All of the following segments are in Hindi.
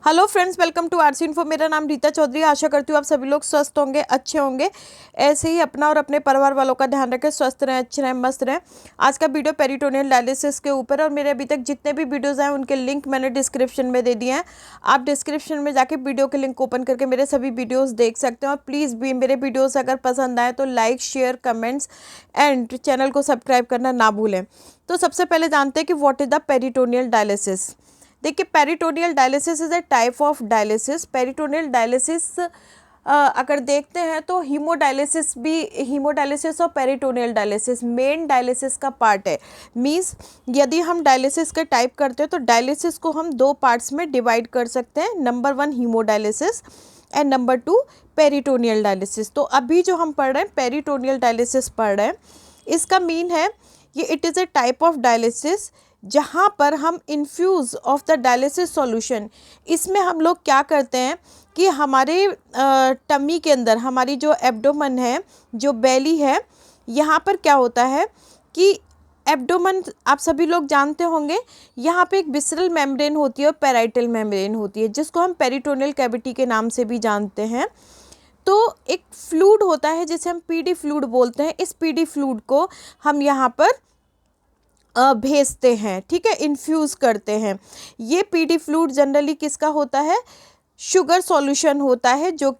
Hello friends, welcome to RC info. मेरा नाम रीता चौधरी। आशा करती हूँ आप सभी लोग स्वस्थ होंगे, अच्छे होंगे। ऐसे ही अपना और अपने परिवार वालों का ध्यान रखें, स्वस्थ रहें, अच्छे रहें, मस्त रहें। आज का वीडियो पेरिटोनियल डायलिसिस के ऊपर, और मेरे अभी तक जितने भी वीडियोज़ हैं उनके लिंक मैंने डिस्क्रिप्शन में दे दिए हैं। आप डिस्क्रिप्शन में जाके वीडियो के लिंक ओपन करके मेरे सभी वीडियोज़ देख सकते हैं। और प्लीज़ भी मेरे वीडियोज़ अगर पसंद आए तो like, share, comments and channel को सब्सक्राइब करना ना भूलें। तो सबसे पहले जानते हैं कि what is the peritoneal dialysis. देखिए, peritoneal dialysis is a type of dialysis. Peritoneal dialysis अगर देखते हैं तो हीमोडायलिसिस और पेरिटोनियल डायलिसिस मेन डायलिसिस का पार्ट है। मींस यदि हम डायलिसिस के टाइप करते हैं तो डायलिसिस को हम दो पार्ट्स में डिवाइड कर सकते हैं। Number 1 haemodialysis and number 2 peritoneal dialysis. तो अभी जो हम पढ़ रहे हैं पेरिटोनियल डायलिसिस पढ़ रहे हैं। इसका मीन है ये it is a type of dialysis जहाँ पर हम infuse of the dialysis solution, इसमें हम लोग क्या करते हैं कि हमारे टमी के अंदर, हमारी जो एब्डोमन है, जो बेली है, यहाँ पर क्या होता है कि एब्डोमन आप सभी लोग जानते होंगे, यहाँ पे एक विसरल मेम्ब्रेन होती है और पेराइटल मेम्ब्रेन होती है, जिसको हम पेरिटोनियल कैविटी के नाम से भी जानते हैं। तो एक फ्लूइड होता है जिसे हम पीडी फ्लूइड बोलते हैं। इस पीडी फ्लूइड को हम यहाँ पर भेजते हैं, ठीक है, इन्फ्यूज़ करते हैं। ये पीडी फ्लूइड जनरली किसका होता है? शुगर सॉल्यूशन होता है, जो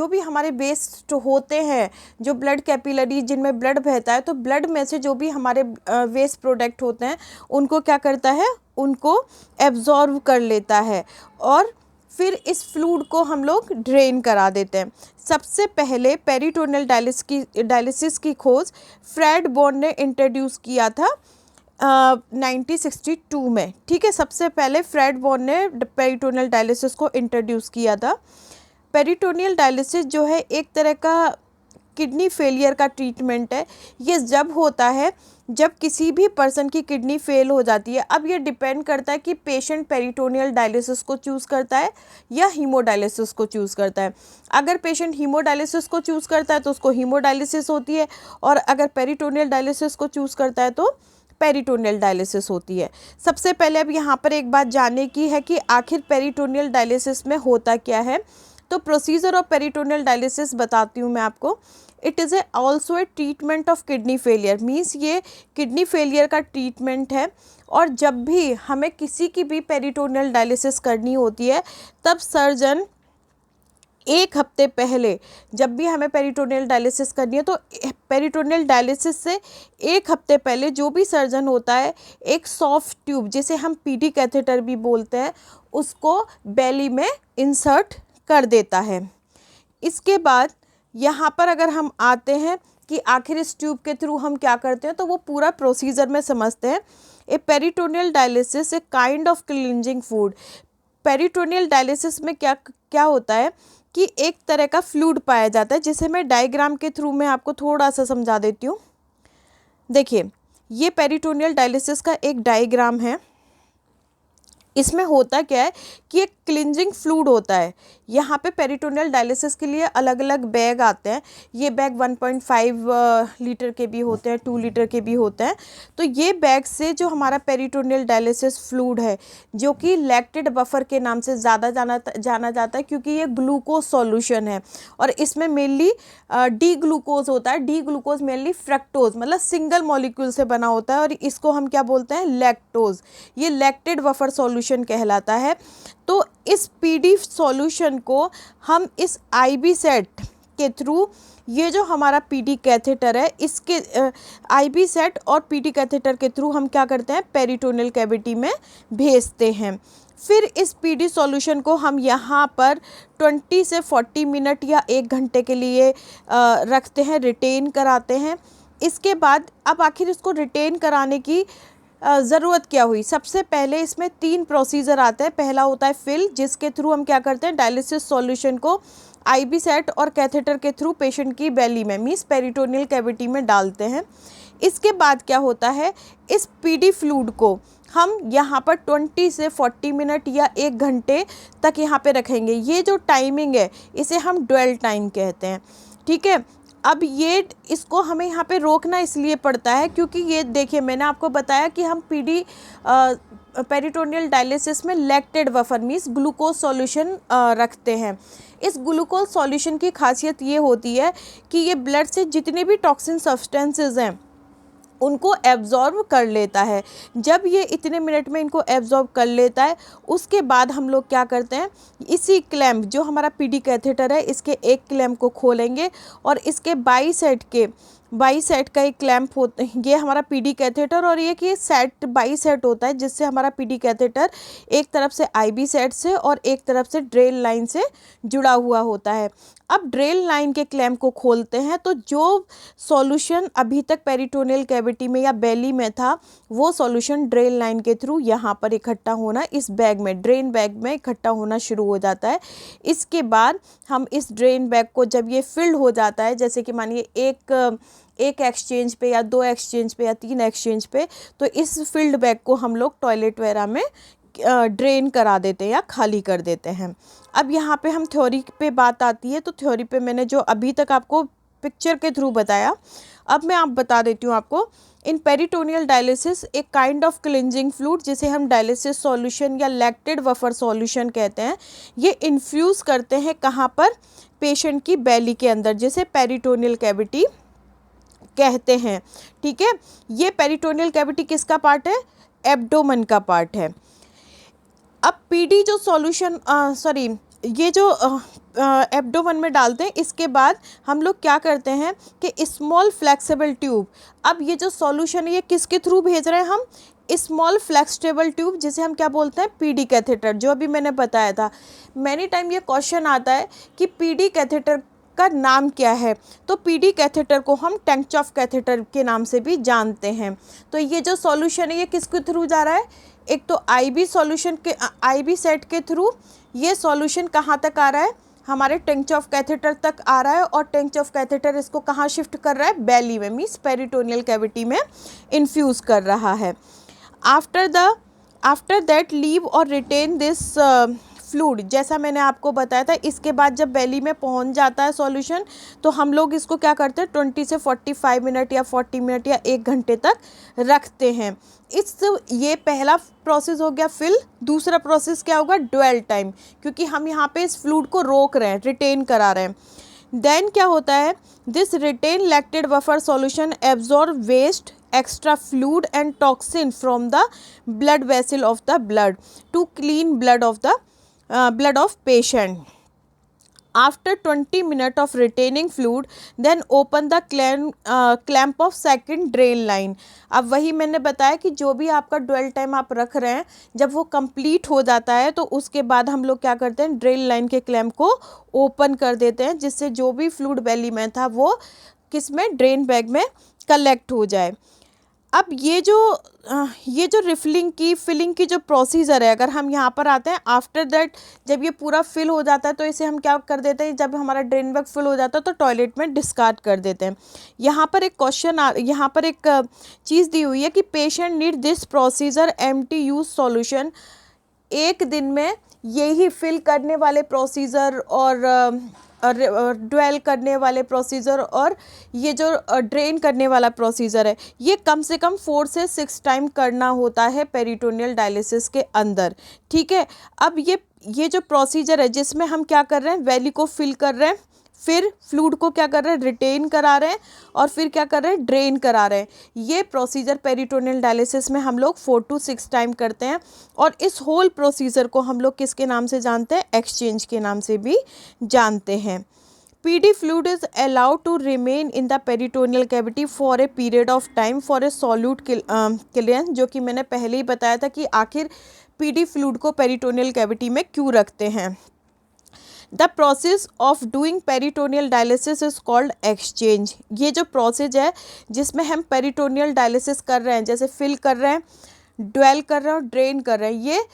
भी हमारे वेस्ट होते हैं, जो ब्लड कैपिलरी जिनमें ब्लड बहता है, तो ब्लड में से जो भी हमारे वेस्ट प्रोडक्ट होते हैं उनको क्या करता है, उनको एब्जॉर्व कर लेता है और फिर इस फ्लूइड को हम लोग ड्रेन करा देते हैं। सबसे पहले पेरिटोनियल डायलिसिस की खोज फ्रेड बॉर्न ने इंट्रोड्यूस किया था 1962 में, ठीक है। सबसे पहले फ्रेड बॉर्न ने पेरिटोनियल डायलिसिस को इंट्रोड्यूस किया था। पेरिटोनियल डायलिसिस जो है एक तरह का किडनी फेलियर का ट्रीटमेंट है। ये जब होता है जब किसी भी पर्सन की किडनी फेल हो जाती है। अब ये डिपेंड करता है कि पेशेंट पेरिटोनियल डायलिसिस को चूज़ करता है या हीमोडायलिसिस को चूज़ करता है। अगर पेशेंट हीमोडायलिसिस को चूज़ करता है तो उसको हीमोडायलिसिस होती है, और अगर पेरिटोनियल डायलिसिस को चूज़ करता है तो पेरिटोनियल डायलिसिस होती है। सबसे पहले अब यहाँ पर एक बात जानने की है कि आखिर पेरिटोनियल डायलिसिस में होता क्या है। तो प्रोसीजर ऑफ पेरिटोनियल डायलिसिस बताती हूँ मैं आपको। It is also a treatment of kidney failure. Means ये किडनी फेलियर का ट्रीटमेंट है। और जब भी हमें किसी की भी पेरिटोनियल डायलिसिस करनी होती है तब सर्जन एक हफ्ते पहले, जब भी हमें पेरिटोनियल डायलिसिस करनी है तो पेरिटोनियल डायलिसिस से एक हफ्ते पहले जो भी सर्जन होता है एक सॉफ्ट ट्यूब, जिसे हम पीडी कैथेटर भी बोलते हैं, उसको बेली में इंसर्ट कर देता है। इसके बाद यहाँ पर अगर हम आते हैं कि आखिर इस ट्यूब के थ्रू हम क्या करते हैं, तो वो पूरा प्रोसीजर में समझते हैं। A peritoneal dialysis a kind of cleansing food. Peritoneal dialysis में क्या क्या होता है कि एक तरह का फ्लूइड पाया जाता है, जिसे मैं डायग्राम के थ्रू मैं आपको थोड़ा सा समझा देती हूँ। देखिए, ये पेरिटोनियल डायलिसिस का एक डायग्राम है। इसमें होता क्या है कि एक क्लिंजिंग फ्लूइड होता है। यहाँ पे पेरिटोनियल डायलिसिस के लिए अलग अलग बैग आते हैं। ये बैग 1.5 लीटर के भी होते हैं, 2 लीटर के भी होते हैं। तो ये बैग से जो हमारा पेरिटोनियल डायलिसिस फ्लूइड है, जो कि लैक्टेड बफर के नाम से ज़्यादा जाना जाता है, क्योंकि ये ग्लूकोज सॉल्यूशन है और इसमें मेनली डी ग्लूकोज होता है। डी ग्लूकोज मेनली फ्रक्टोज मतलब सिंगल मॉलिक्यूल से बना होता है, और इसको हम क्या बोलते हैं, लैक्टोज। ये लैक्टेड बफर सॉल्यूशन कहलाता है। तो इस पीडी सॉल्यूशन को हम इस आईबी सेट के थ्रू, ये जो हमारा पीडी कैथेटर है, इसके आईबी सेट और पीडी कैथेटर के थ्रू हम क्या करते हैं, पेरिटोनियल कैविटी में भेजते हैं। फिर इस पीडी सॉल्यूशन को हम यहाँ पर 20 से 40 मिनट या 1 घंटे के लिए रखते हैं, रिटेन कराते हैं। इसके बाद अब आखिर इसको रिटेन कराने की ज़रूरत क्या हुई। सबसे पहले इसमें 3 प्रोसीजर आते हैं। पहला होता है फिल, जिसके थ्रू हम क्या करते हैं, डायलिसिस सॉल्यूशन को आईबी सेट और कैथेटर के थ्रू पेशेंट की बेली में, मींस पेरिटोनियल कैविटी में डालते हैं। इसके बाद क्या होता है, इस पीडी फ्लूइड को हम यहाँ पर 20 से 40 मिनट या 1 घंटे तक यहाँ पे रखेंगे। ये जो टाइमिंग है इसे हम ड्वेल टाइम कहते हैं, ठीक है। अब ये इसको हमें यहाँ पे रोकना इसलिए पड़ता है क्योंकि ये देखिए, मैंने आपको बताया कि हम पेरिटोनियल डायलिसिस में lactated buffer means glucose solution रखते हैं। इस ग्लूकोज सॉल्यूशन की खासियत ये होती है कि ये ब्लड से जितने भी टॉक्सिन सब्सटेंसेस हैं उनको एब्जॉर्ब कर लेता है। जब ये इतने मिनट में इनको एब्जॉर्ब कर लेता है, उसके बाद हम लोग क्या करते हैं, इसी क्लैम्प जो हमारा पीडी कैथेटर है इसके एक क्लैम्प को खोलेंगे और इसके बाई सेट का एक क्लैम्प होता है, ये हमारा पीडी कैथेटर, और ये कि सेट बाई सेट होता है जिससे हमारा पीडी कैथेटर एक तरफ से आईबी सेट से और एक तरफ से ड्रेन लाइन से जुड़ा हुआ होता है। अब ड्रेन लाइन के क्लैम्प को खोलते हैं तो जो सॉल्यूशन अभी तक पेरिटोनियल कैविटी में या बेली में था वो सॉल्यूशन ड्रेन लाइन के थ्रू यहाँ पर इकट्ठा होना, इस बैग में, ड्रेन बैग में इकट्ठा होना शुरू हो जाता है। इसके बाद हम इस ड्रेन बैग को जब ये फिल्ड हो जाता है, जैसे कि मानिए एक एक्सचेंज पे या 2 एक्सचेंज पे या 3 एक्सचेंज पे, तो इस फिल्ड बैग को हम लोग टॉयलेट वगैरह में ड्रेन करा देते हैं या खाली कर देते हैं। अब यहाँ पे हम थ्योरी पे बात आती है, तो थ्योरी पे मैंने जो अभी तक आपको पिक्चर के थ्रू बताया, अब मैं आप बता देती हूँ आपको। इन पेरिटोनियल डायलिसिस एक काइंड ऑफ क्लिंजिंग फ्लूइड जिसे हम डायलिसिस सॉल्यूशन या लैक्टेड बफर सॉल्यूशन कहते हैं, ये इन्फ्यूज़ करते हैं कहाँ पर, पेशेंट की बेली के अंदर, जिसे पेरिटोनियल कैविटी कहते हैं। ठीक है, ये पेरिटोनियल कैविटी किसका पार्ट है, एब्डोमेन का पार्ट है। अब पीडी जो सॉल्यूशन ये जो एब्डोमेन में डालते हैं, इसके बाद हम लोग क्या करते हैं कि स्मॉल फ्लेक्सिबल ट्यूब, अब ये जो सॉल्यूशन है ये किसके थ्रू भेज रहे हैं हम, स्मॉल फ्लेक्सिबल ट्यूब, जिसे हम क्या बोलते हैं, पीडी कैथेटर, जो अभी मैंने बताया था। मैनी टाइम ये क्वेश्चन आता है कि पीडी कैथेटर का नाम क्या है, तो पीडी कैथेटर को हम टेंकचॉफ कैथेटर के नाम से भी जानते हैं। तो ये जो सॉल्यूशन है ये किसके थ्रू जा रहा है, एक तो आईबी सॉल्यूशन के आईबी सेट के थ्रू ये सॉल्यूशन कहाँ तक आ रहा है, हमारे टेंकचॉफ कैथेटर तक आ रहा है, और टेंकचॉफ कैथेटर इसको कहाँ शिफ्ट कर रहा है, बेली में, मीन्स पेरिटोनियल कैविटी में इन्फ्यूज़ कर रहा है। आफ्टर दैट लीव और रिटेन दिस फ्लूइड, जैसा मैंने आपको बताया था, इसके बाद जब बेली में पहुंच जाता है सॉल्यूशन, तो हम लोग इसको क्या करते हैं, 20 से 45 मिनट या 40 मिनट या 1 घंटे तक रखते हैं। ये पहला प्रोसेस हो गया फिल। दूसरा प्रोसेस क्या होगा, ड्वेल टाइम, क्योंकि हम यहाँ पे इस फ्लूइड को रोक रहे हैं, रिटेन करा रहे हैं। देन क्या होता है, this retain lactate buffer solution absorb waste, extra fluid and toxin from the blood vessel of the blood to clean blood of patient. After 20 minutes of retaining fluid, then open the clamp of second drain line. अब वही मैंने बताया कि जो भी आपका ड्वेल टाइम आप रख रहे हैं, जब वो कंप्लीट हो जाता है तो उसके बाद हम लोग क्या करते हैं, ड्रेन लाइन के क्लैम्प को ओपन कर देते हैं, जिससे जो भी फ्लूइड बेली में था वो किस में, ड्रेन बैग में कलेक्ट हो जाए। अब ये जो फिलिंग की जो प्रोसीजर है, अगर हम यहाँ पर आते हैं, आफ्टर दैट जब ये पूरा फिल हो जाता है तो इसे हम क्या कर देते हैं, जब हमारा ड्रेन बैग फिल हो जाता है तो टॉयलेट में डिस्कार्ड कर देते हैं। यहाँ पर एक चीज़ दी हुई है कि patient need this procedure empty use solution, एक दिन में यही फिल करने वाले प्रोसीजर और ड्वेल करने वाले प्रोसीजर और ये जो ड्रेन करने वाला प्रोसीजर है, ये कम से कम 4 से 6 टाइम करना होता है पेरिटोनियल डायलिसिस के अंदर। ठीक है, अब ये जो प्रोसीजर है जिसमें हम क्या कर रहे हैं, वैली को फिल कर रहे हैं, फिर फ्लूइड को क्या कर रहे हैं, रिटेन करा रहे हैं, और फिर क्या कर रहे हैं, ड्रेन करा रहे हैं। ये प्रोसीजर पेरिटोनियल डायलिसिस में हम लोग 4 to 6 टाइम करते हैं, और इस होल प्रोसीजर को हम लोग किसके नाम से जानते हैं, एक्सचेंज के नाम से भी जानते हैं। PD fluid is allowed to remain in the peritoneal cavity for a period of time for a solute clearance, जो कि मैंने पहले ही बताया था कि आखिर PD fluid को पेरिटोनियल कैविटी में क्यों रखते हैं। The process of doing peritoneal dialysis is called exchange. ये जो प्रोसेस है जिसमें हम पेरिटोनियल डायलिसिस कर रहे हैं, जैसे फिल कर रहे हैं, ड्वेल कर रहे हैं और ड्रेन कर रहे हैं, ये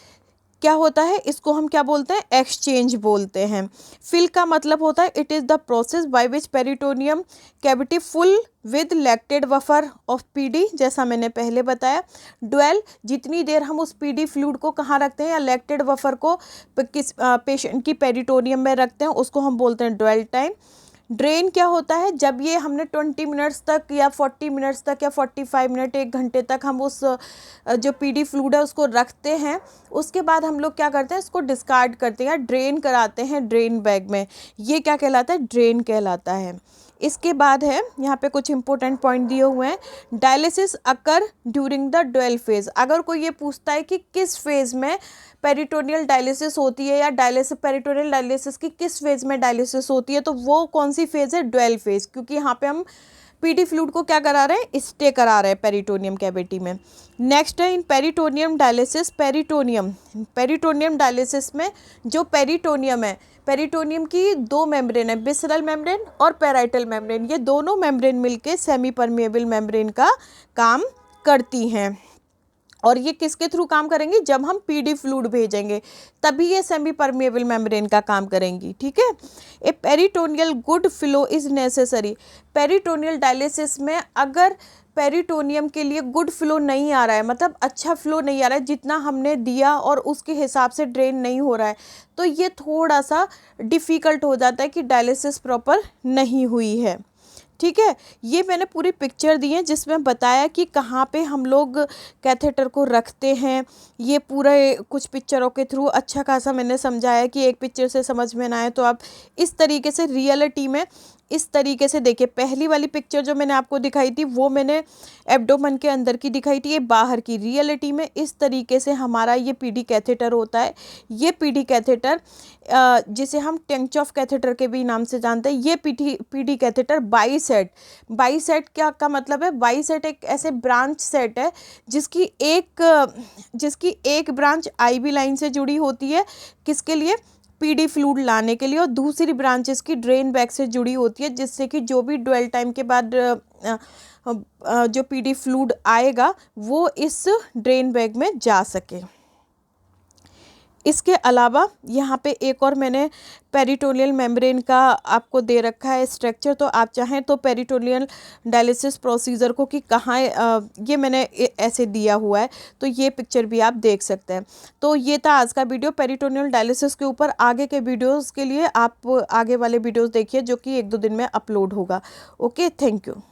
क्या होता है, इसको हम क्या बोलते हैं, एक्सचेंज बोलते हैं। फिल का मतलब होता है it is the process by which peritoneum cavity full with lactated buffer of PD, जैसा मैंने पहले बताया। ड्वेल, जितनी देर हम उस पीडी फ्लूइड को कहाँ रखते हैं या लैक्टेड बफर को किस पेशेंट की पेरिटोनियम में रखते हैं, उसको हम बोलते हैं ड्वेल टाइम। ड्रेन क्या होता है, जब ये हमने 20 मिनट्स तक या 40 मिनट्स तक या 45 मिनट 1 घंटे तक हम उस जो पीडी फ्लूइड है उसको रखते हैं, उसके बाद हम लोग क्या करते हैं, इसको डिस्कार्ड करते हैं या ड्रेन कराते हैं ड्रेन बैग में। ये क्या कहलाता है, ड्रेन कहलाता है। इसके बाद है यहाँ पे कुछ इंपॉर्टेंट पॉइंट दिए हुए हैं। Dialysis occur during the dwell phase. अगर कोई ये पूछता है कि किस फेज में पेरिटोनियल डायलिसिस होती है या पेरिटोनियल डायलिसिस की किस फेज में डायलिसिस होती है, तो वो कौन सी फेज है, ड्वेल फेज, क्योंकि यहाँ पे हम पीडी फ्लूइड को क्या करा रहे हैं, स्टे करा रहे हैं पेरिटोनियम कैविटी में। नेक्स्ट है इन पेरिटोनियम डायलिसिस, पेरिटोनियम डायलिसिस में जो पेरिटोनियम है, पेरिटोनियम की 2 मेम्ब्रेन है, विसरल मेम्ब्रेन और पेराइटल मेम्ब्रेन। ये दोनों मेम्ब्रेन मिलके सेमी परमिएबल मेम्ब्रेन का काम करती हैं। और ये किसके थ्रू काम करेंगी, जब हम पीडी फ्लूइड भेजेंगे तभी ये सेमी परमिएबल मेम्ब्रेन का काम करेंगी। ठीक है। A peritoneal good flow is necessary. Peritoneal dialysis में अगर पेरिटोनियम के लिए गुड फ्लो नहीं आ रहा है, मतलब अच्छा फ्लो नहीं आ रहा है, जितना हमने दिया और उसके हिसाब से ड्रेन नहीं हो रहा है, तो ये थोड़ा सा डिफ़िकल्ट हो जाता है कि डायलिसिस प्रॉपर नहीं हुई है। ठीक है। ये मैंने पूरी पिक्चर दी है जिसमें बताया कि कहाँ पे हम लोग कैथेटर को रखते हैं। ये पूरे कुछ पिक्चरों के थ्रू अच्छा खासा मैंने समझाया कि एक पिक्चर से समझ में ना आए तो आप इस तरीके से रियलिटी में इस तरीके से देखिए। पहली वाली पिक्चर जो मैंने आपको दिखाई थी वो मैंने एब्डोमेन के अंदर की दिखाई थी, ये बाहर की। रियलिटी में इस तरीके से हमारा ये पीडी कैथेटर होता है। ये पीडी कैथेटर जिसे हम टेंचॉफ कैथेटर के भी नाम से जानते हैं, ये पीडी कैथेटर बाईसेट क्या का मतलब है, बाईसेट एक ऐसे ब्रांच सेट है जिसकी एक ब्रांच आईवी लाइन से जुड़ी होती है, किसके लिए, पीडी फ्लूइड लाने के लिए, और दूसरी ब्रांचेस की ड्रेन बैग से जुड़ी होती है, जिससे कि जो भी ड्वेल टाइम के बाद जो पीडी फ्लूइड आएगा वो इस ड्रेन बैग में जा सके। इसके अलावा यहाँ पे एक और मैंने पेरिटोनियल मेम्ब्रेन का आपको दे रखा है स्ट्रक्चर, तो आप चाहें तो पेरिटोनियल डायलिसिस प्रोसीजर को कि कहाँ ये मैंने ऐसे दिया हुआ है, तो ये पिक्चर भी आप देख सकते हैं। तो ये था आज का वीडियो पेरिटोनियल डायलिसिस के ऊपर। आगे के वीडियोज़ के लिए आप आगे वाले वीडियोज़ देखिए जो कि 1-2 दिन में अपलोड होगा। Okay, thank you.